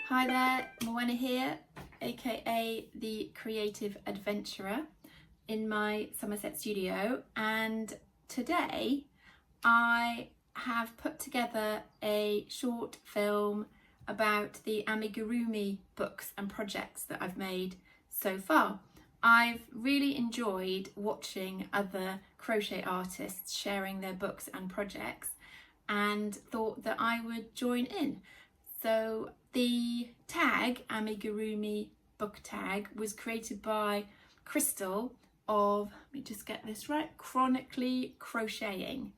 Hi there, Moana here, aka the Creative Adventurer in my Somerset studio, and today I have put together a short film about the Amigurumi books and projects that I've made so far. I've really enjoyed watching other crochet artists sharing their books and projects and thought that I would join in. So the tag, Amigurumi Book Tag, was created by Crystal of, let me just get this right, Chronically Crocheting.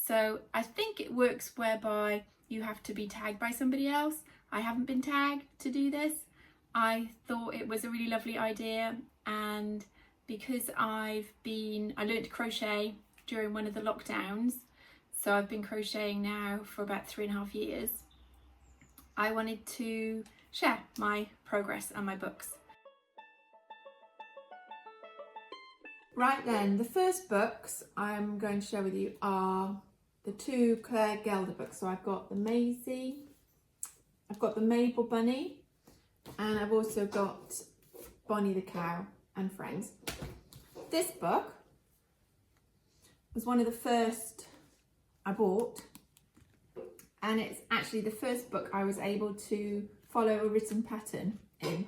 So I think it works whereby you have to be tagged by somebody else. I haven't been tagged to do this. I thought it was a really lovely idea, and because I learned to crochet during one of the lockdowns, so I've been crocheting now for about 3.5 years. I wanted to share my progress and my books. Right then, the first books I'm going to share with you are the two Claire Gelder books. So I've got the Maisie, I've got the Mabel Bunny, and I've also got Bonnie the Cow and Friends. This book was one of the first I bought, and it's actually the first book I was able to follow a written pattern in.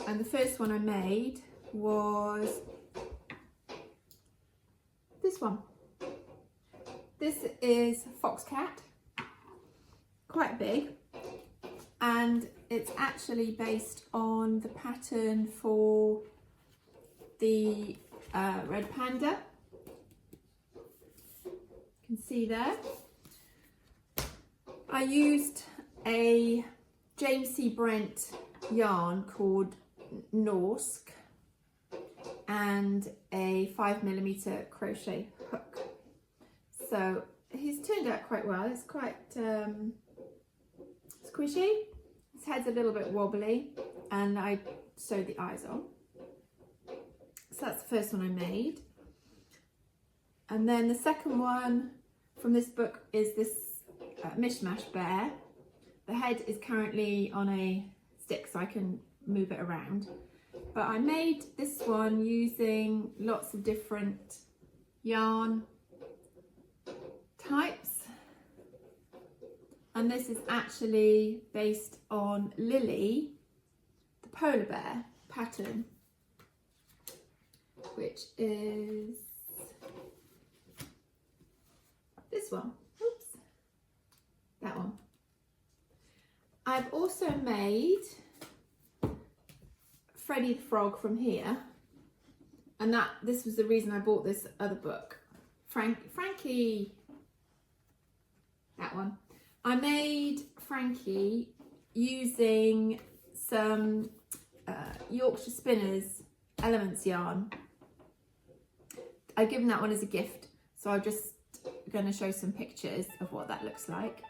And the first one I made was this one. This is Foxcat, quite big, and it's actually based on the pattern for the Red Panda. You can see there. I used a James C. Brent yarn called Nour and a 5mm crochet hook. So he's turned out quite well. It's quite squishy. His head's a little bit wobbly, and I sewed the eyes on. So that's the first one I made. And then the second one from this book is this Mishmash bear. The head is currently on a stick so I can move it around, but I made this one using lots of different yarn types, and this is actually based on Lily the polar bear pattern, which is this one. That one. I've also made Freddy the Frog from here, and this was the reason I bought this other book. Frankie, that one. I made Frankie using some Yorkshire Spinners Elements yarn. I've given that one as a gift, so I'm just going to show some pictures of what that looks like.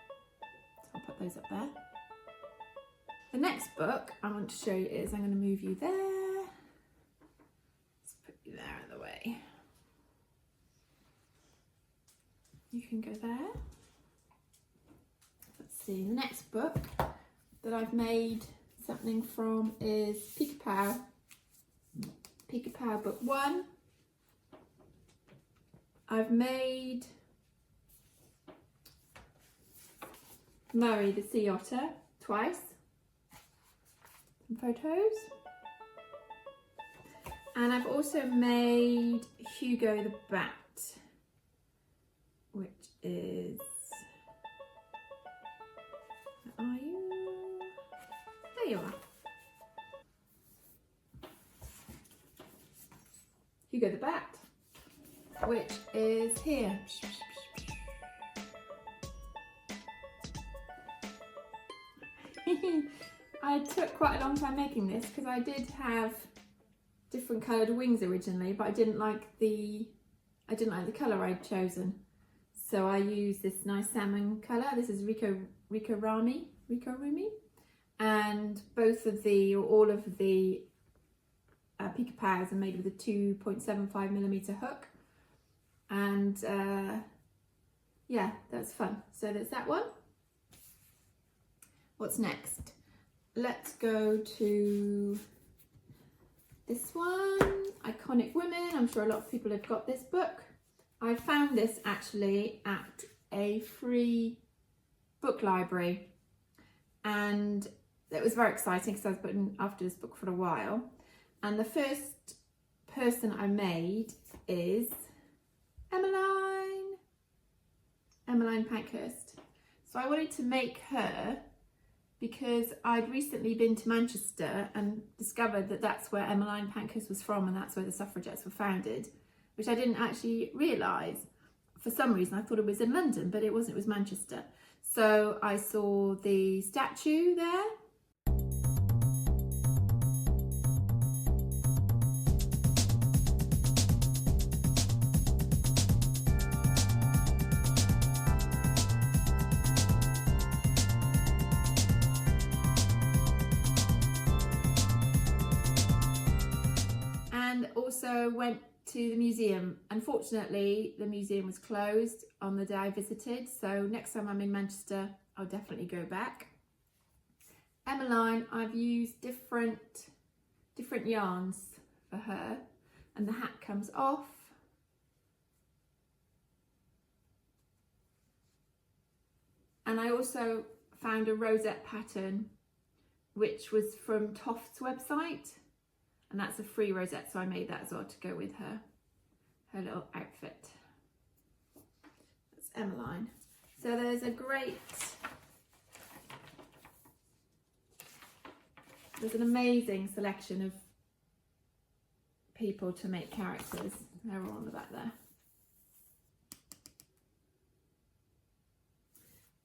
I'll put those up there. The next book I want to show you is, I'm going to move you there. Let's put you there out of the way. You can go there. Let's see, the next book that I've made something from is Pica book 1. I've made Murray the sea otter twice, some photos, and I've also made Hugo the bat, which is, where are you? There you are. Hugo the bat, which is here. I took quite a long time making this because I did have different coloured wings originally, but I didn't like the colour I'd chosen. So I used this nice salmon colour. This is Ricurumi, and all of the Pica Pows are made with a 2.75mm hook, and yeah, that's fun. So there's that one. What's next? let's go to this one, Iconic Women. I'm sure a lot of people have got this book. I found this actually at a free book library, and it was very exciting because I was putting after this book for a while. And the first person I made is Emmeline Pankhurst. So I wanted to make her because I'd recently been to Manchester and discovered that that's where Emmeline Pankhurst was from, and that's where the suffragettes were founded, which I didn't actually realise. For some reason I thought it was in London, but it wasn't, it was Manchester. So I saw the statue there. And also went to the museum. Unfortunately, the museum was closed on the day I visited, so next time I'm in Manchester, I'll definitely go back. Emmeline, I've used different yarns for her, and the hat comes off. And I also found a rosette pattern, which was from Toft's website, and that's a free rosette, so I made that as well to go with her little outfit. That's Emmeline. So there's an amazing selection of people to make characters. They're all on the back there.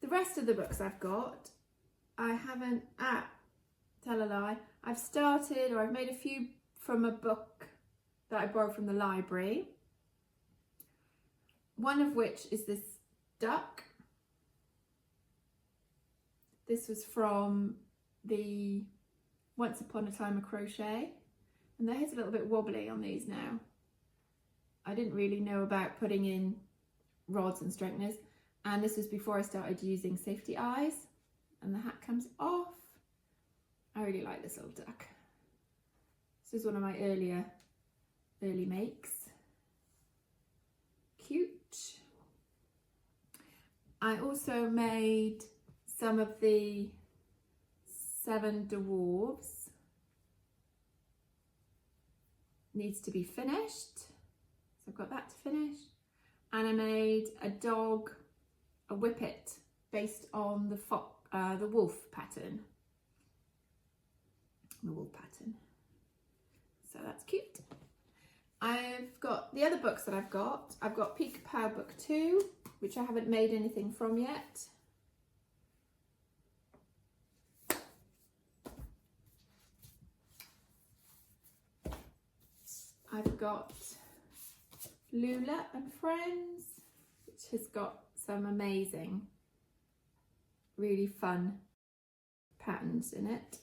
The rest of the books I've got, I haven't, tell a lie, I've started, or I've made a few from a book that I borrowed from the library. One of which is this duck. This was from the Once Upon a Time of Crochet, and the head's a little bit wobbly on these now. I didn't really know about putting in rods and straighteners, and this was before I started using safety eyes, and the hat comes off. I really like this little duck. This is one of my early makes. Cute. I also made some of the 7 dwarves. Needs to be finished, so I've got that to finish. And I made a dog, a whippet, based on the wolf pattern. The wolf pattern. So that's cute. I've got the other books that I've got Pica book 2, which I haven't made anything from yet. I've got Lula and Friends, which has got some amazing, really fun patterns in it.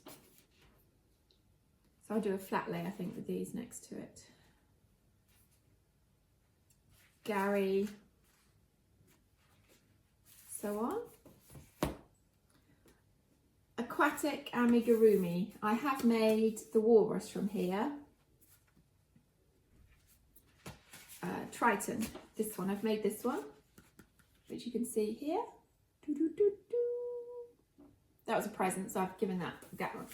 So I'll do a flat lay, I think, with these next to it. Gary, so on. Aquatic Amigurumi. I have made the walrus from here. Triton, this one, I've made this one, which you can see here. That was a present, so I've given that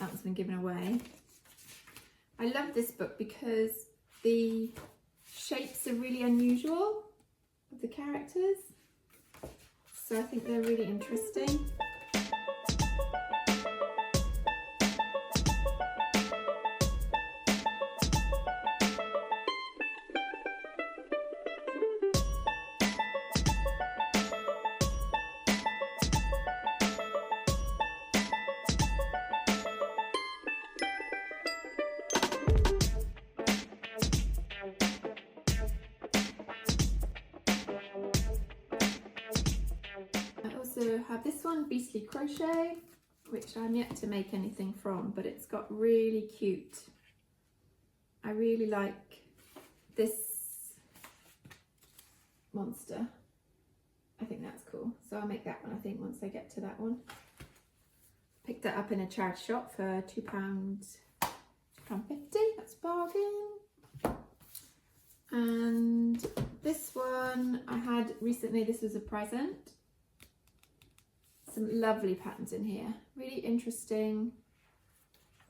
one's been given away. I love this book because the shapes are really unusual of the characters, so I think they're really interesting. Have this one, Beastly Crochet, which I'm yet to make anything from, but it's got really cute. I really like this monster. I think that's cool. So I'll make that one, I think, once I get to that one. Picked that up in a charity shop for £2.50, that's bargain. And this one I had recently, this was a present. Some lovely patterns in here, really interesting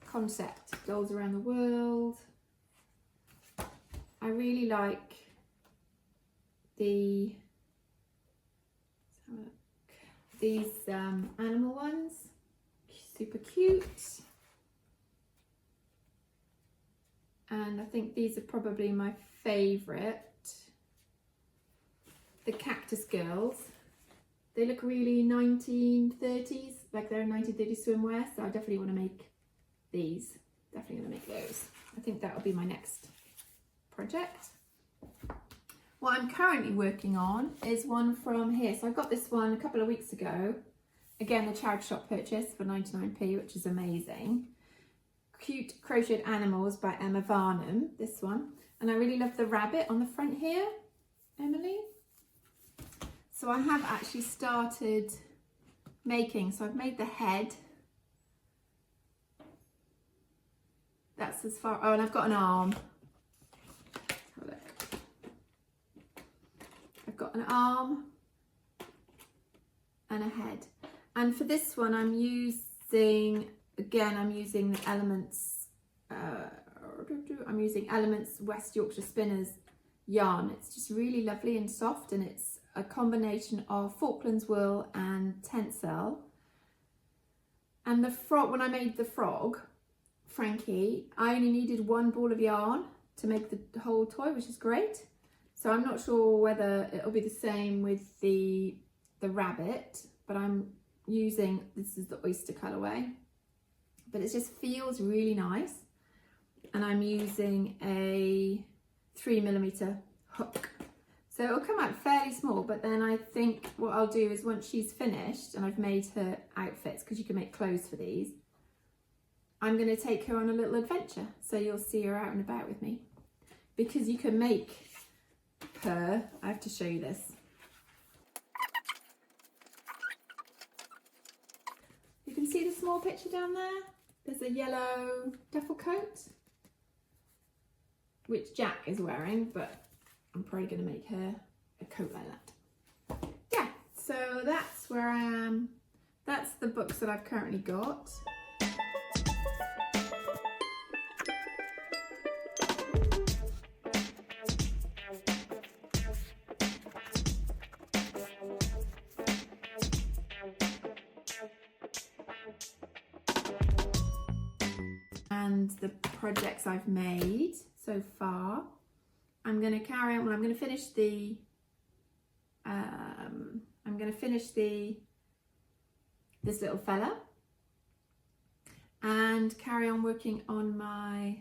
concept, dolls around the world. I really like these animal ones, super cute. And I think these are probably my favourite. The cactus girls. They look really 1930s, like they're 1930s swimwear, so I definitely want to make these. Definitely going to make those. I think that'll be my next project. What I'm currently working on is one from here. So I got this one a couple of weeks ago. Again, the charity shop purchase for 99p, which is amazing. Cute Crocheted Animals by Emma Varnam, this one. And I really love the rabbit on the front here, Emily. So I have actually started making, so I've made the head. That's as far, oh, and I've got an arm. Have a look. I've got an arm and a head. And for this one, I'm using the Elements, I'm using Elements West Yorkshire Spinners yarn. It's just really lovely and soft, and it's a combination of Falklands wool and tencel. And the frog, when I made the frog, Frankie, I only needed one ball of yarn to make the whole toy, which is great. So I'm not sure whether it'll be the same with the rabbit, but I'm using, this is the oyster colorway, but it just feels really nice. And I'm using a 3mm hook. So it'll come out fairly small, but then I think what I'll do is once she's finished and I've made her outfits, because you can make clothes for these, I'm going to take her on a little adventure. So you'll see her out and about with me. Because you can make her, I have to show you this. You can see the small picture down there. There's a yellow duffel coat, which Jack is wearing, but I'm probably going to make her a coat like that. Yeah, so that's where I am. That's the books that I've currently got. And the projects I've made so far. I'm going to carry on. Well, I'm going to finish the. This little fella, and carry on working on my